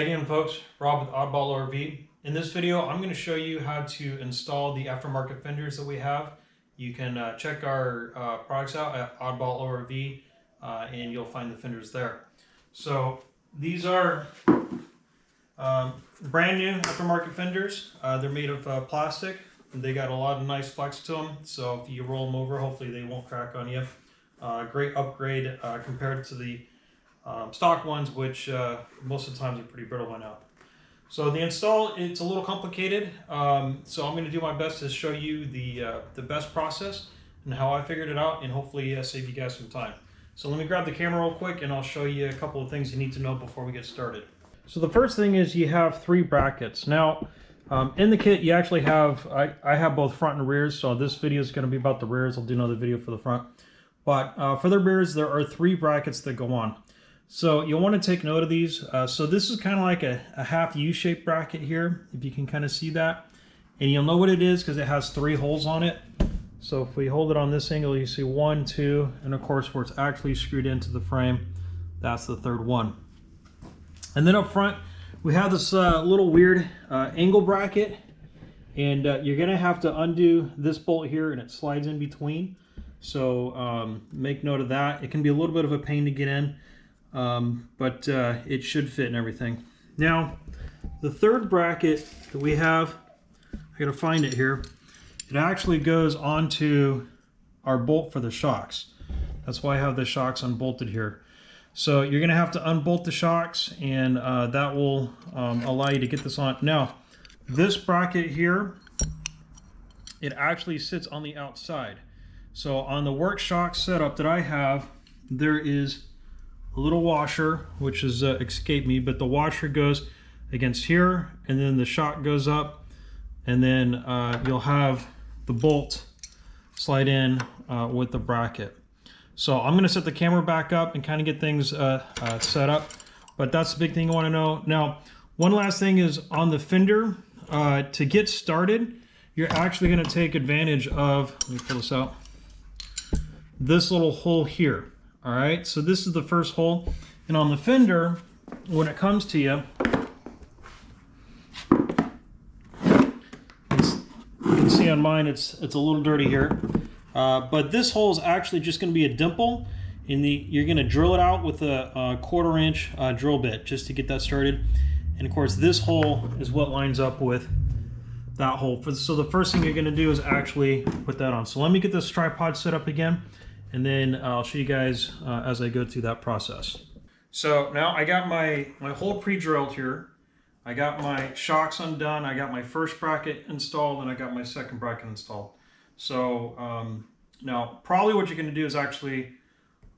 you doing, folks? Rob with Oddball ORV. In this video, I'm going to show you how to install the aftermarket fenders that we have. You can check our products out at Oddball ORV and you'll find the fenders there. So these are brand new aftermarket fenders. They're made of plastic. They got a lot of nice flex to them, so if you roll them over, hopefully they won't crack on you. Great upgrade compared to the stock ones, which most of the times are pretty brittle by now. So the install, it's a little complicated, so I'm going to do my best to show you the best process and how I figured it out, and hopefully save you guys some time. So let me grab the camera real quick and I'll show you a couple of things you need to know before we get started. So the first thing is you have 3 brackets. Now in the kit you actually have, I have both front and rears, so this video is going to be about the rears. I'll do another video for the front. But for the rears there are 3 brackets that go on. So you'll want to take note of these. So this is kind of like a half U-shaped bracket here, if you can kind of see that. And you'll know what it is because it has 3 holes on it. So if we hold it on this angle, you see 1, 2, and of course where it's actually screwed into the frame, that's the 3rd one. And then up front, we have this little weird angle bracket. And you're going to have to undo this bolt here and it slides in between. So make note of that. It can be a little bit of a pain to get in. But it should fit and everything. Now, the 3rd bracket that we have, I gotta find it here, it actually goes onto our bolt for the shocks. That's why I have the shocks unbolted here. So you're gonna have to unbolt the shocks, and that will allow you to get this on. Now, this bracket here, it actually sits on the outside. So on the work shock setup that I have, there is a little washer, which is escaped me, but the washer goes against here, and then the shock goes up, and then you'll have the bolt slide in with the bracket. So I'm going to set the camera back up and kind of get things set up, but that's the big thing you want to know. Now, one last thing is on the fender, to get started, you're actually going to take advantage of, let me pull this out, this little hole here. All right, so this is the first hole, and on the fender, when it comes to you, you can see on mine it's a little dirty here, but this hole is actually just going to be a dimple, and you're going to drill it out with a 1/4 inch drill bit just to get that started. And of course, this hole is what lines up with that hole. So the first thing you're going to do is actually put that on. So let me get this tripod set up again, and then I'll show you guys as I go through that process. So now I got my hole pre-drilled here. I got my shocks undone. I got my first bracket installed, and I got my second bracket installed. So now probably what you're going to do is actually,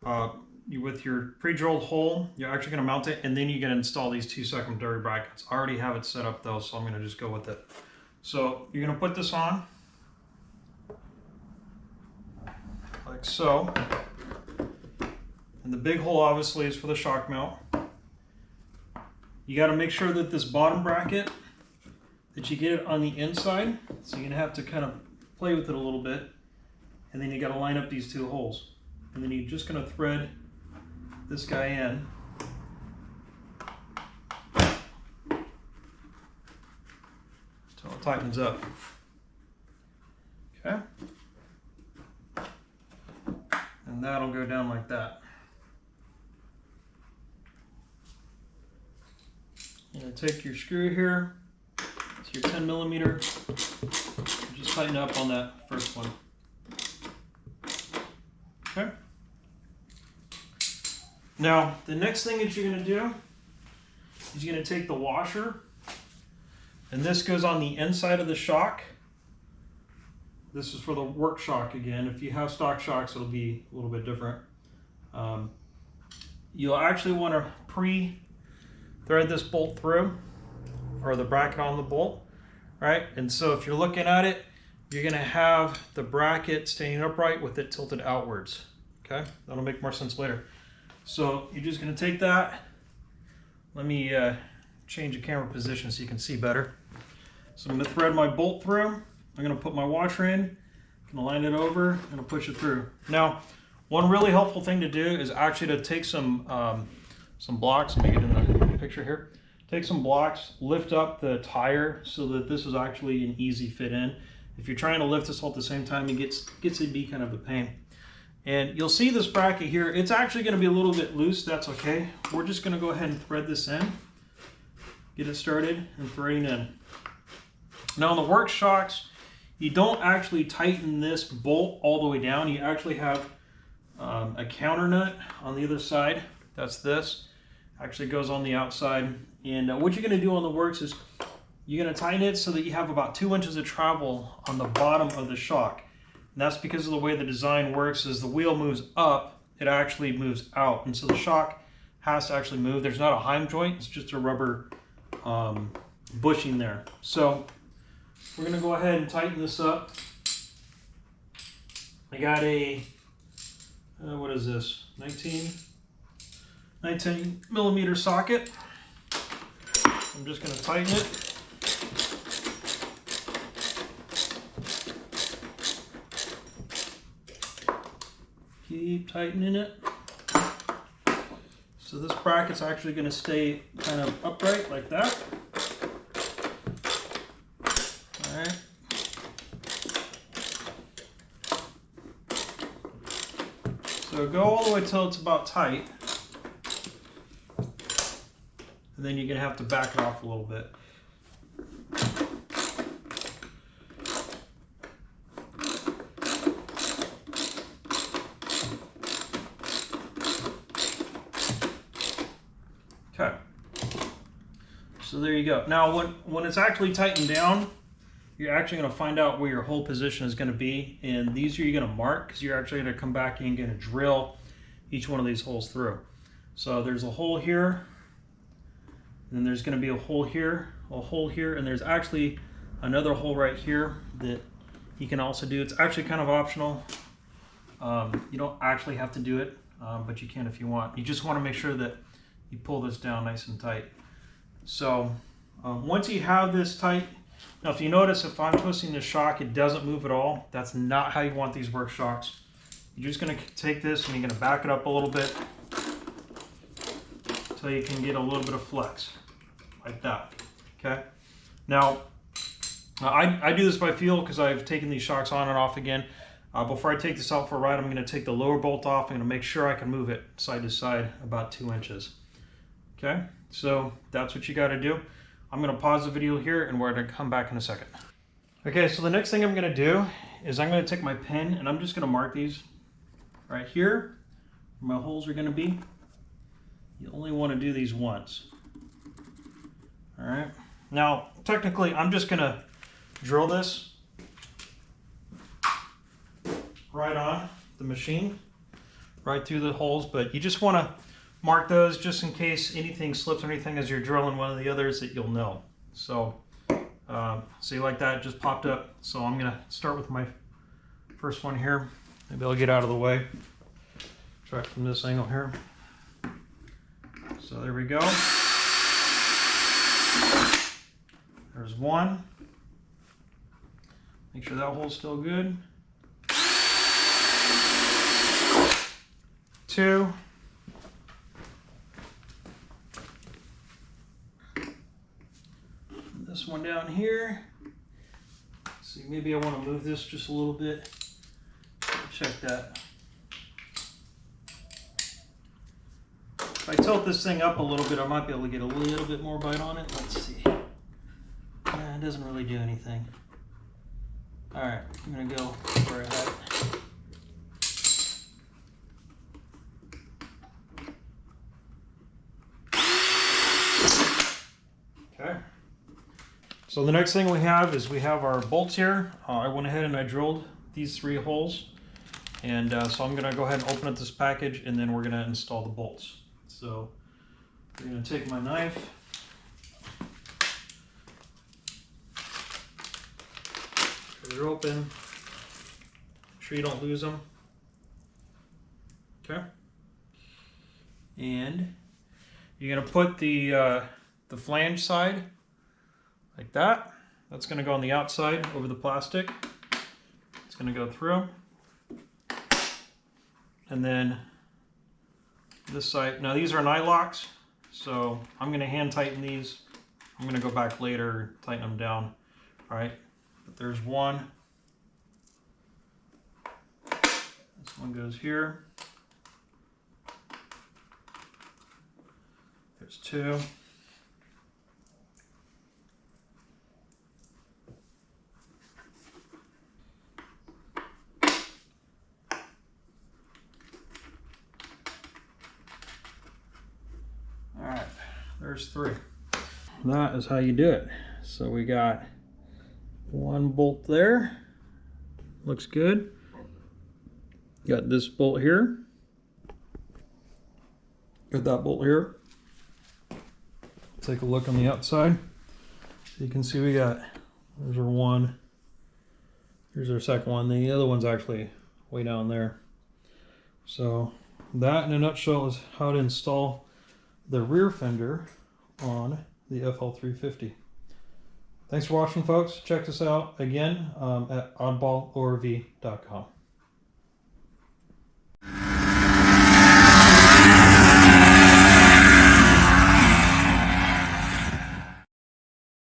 with your pre-drilled hole, you're actually going to mount it, and then you're going to install these 2 secondary brackets. I already have it set up though, so I'm going to just go with it. So you're going to put this on, like so, and the big hole obviously is for the shock mount. You got to make sure that this bottom bracket, that you get it on the inside, so you're gonna have to kind of play with it a little bit, and then you got to line up these 2 holes, and then you're just going to thread this guy in. Until it tightens up. Okay. And that'll go down like that. You're going to take your screw here, it's your 10 millimeter, just tighten up on that first one. Okay. Now, the next thing that you're going to do is you're going to take the washer, and this goes on the inside of the shock. This is for the work shock again. If you have stock shocks, it'll be a little bit different. You'll actually want to pre-thread this bolt through, or the bracket on the bolt, right? And so if you're looking at it, you're going to have the bracket staying upright with it tilted outwards. Okay, that'll make more sense later. So you're just going to take that. Let me change the camera position so you can see better. So I'm going to thread my bolt through. I'm going to put my washer in, I'm going to line it over, and I'll push it through. Now, one really helpful thing to do is actually to take some blocks, let me get in the picture here, take some blocks, lift up the tire so that this is actually an easy fit in. If you're trying to lift this all at the same time, it gets to be kind of a pain. And you'll see this bracket here, it's actually going to be a little bit loose. That's okay. We're just going to go ahead and thread this in, get it started, and threading in. Now on the work shocks, you don't actually tighten this bolt all the way down. You actually have a counter nut on the other side. That's this. Actually goes on the outside. And what you're going to do on the works is you're going to tighten it so that you have about 2 inches of travel on the bottom of the shock. And that's because of the way the design works. As the wheel moves up, it actually moves out. And so the shock has to actually move. There's not a Heim joint. It's just a rubber bushing there. So we're going to go ahead and tighten this up. I got a, what is this, 19 millimeter socket. I'm just going to tighten it. Keep tightening it. So this bracket's actually going to stay kind of upright like that. All right. So go all the way till it's about tight. And then you're going to have to back it off a little bit. Okay. So there you go. Now when it's actually tightened down, you're actually going to find out where your hole position is going to be. And these are you're going to mark because you're actually going to come back and you're going to drill each one of these holes through. So there's a hole here. And then there's going to be a hole here, and there's actually another hole right here that you can also do. It's actually kind of optional. You don't actually have to do it, but you can if you want. You just want to make sure that you pull this down nice and tight. So once you have this tight, now if you notice if I'm twisting this shock, it doesn't move at all. That's not how you want these work shocks. You're just going to take this and you're going to back it up a little bit so you can get a little bit of flex. Like that, okay? Now, I do this by feel because I've taken these shocks on and off again. Before I take this out for a ride, I'm going to take the lower bolt off. I'm going to make sure I can move it side to side about 2 inches. Okay, so that's what you got to do. I'm going to pause the video here and we're going to come back in a second. Okay, so the next thing I'm going to do is I'm going to take my pen and I'm just going to mark these right here where my holes are going to be. You only want to do these once. All right. Now, technically, I'm just going to drill this right on the machine, right through the holes, but you just want to mark those just in case anything slips or anything as you're drilling one of the others that you'll know. So, see like that just popped up. So I'm going to start with my first one here. Maybe I'll get out of the way. Try it from this angle here. So there we go. There's one. Make sure that hole's still good. 2. This one down here. See, maybe I want to move this just a little bit. Check that. If I tilt this thing up a little bit, I might be able to get a little bit more bite on it. Let's see. It doesn't really do anything. All right, I'm gonna go where I had it. Okay. So the next thing we have is we have our bolts here. I went ahead and I drilled these 3 holes. And so I'm gonna go ahead and open up this package and then we're gonna install the bolts. So I'm gonna take my knife. They're open. Make sure you don't lose them. Okay. And you're gonna put the flange side like that. That's gonna go on the outside over the plastic. It's gonna go through. And then this side. Now these are nylocks, So I'm going to hand tighten these. I'm going to go back later and tighten them down. All right, but there's one. This one goes here. There's two. All right, there's three. That is how you do it. So we got one bolt there. Looks good. Got this bolt here. Got that bolt here. Take a look on the outside. So you can see we got, there's our one. Here's our second one. The other one's actually way down there. So that in a nutshell is how to install the rear fender on the FL350. Thanks for watching, folks. Check us out again at oddballorv.com.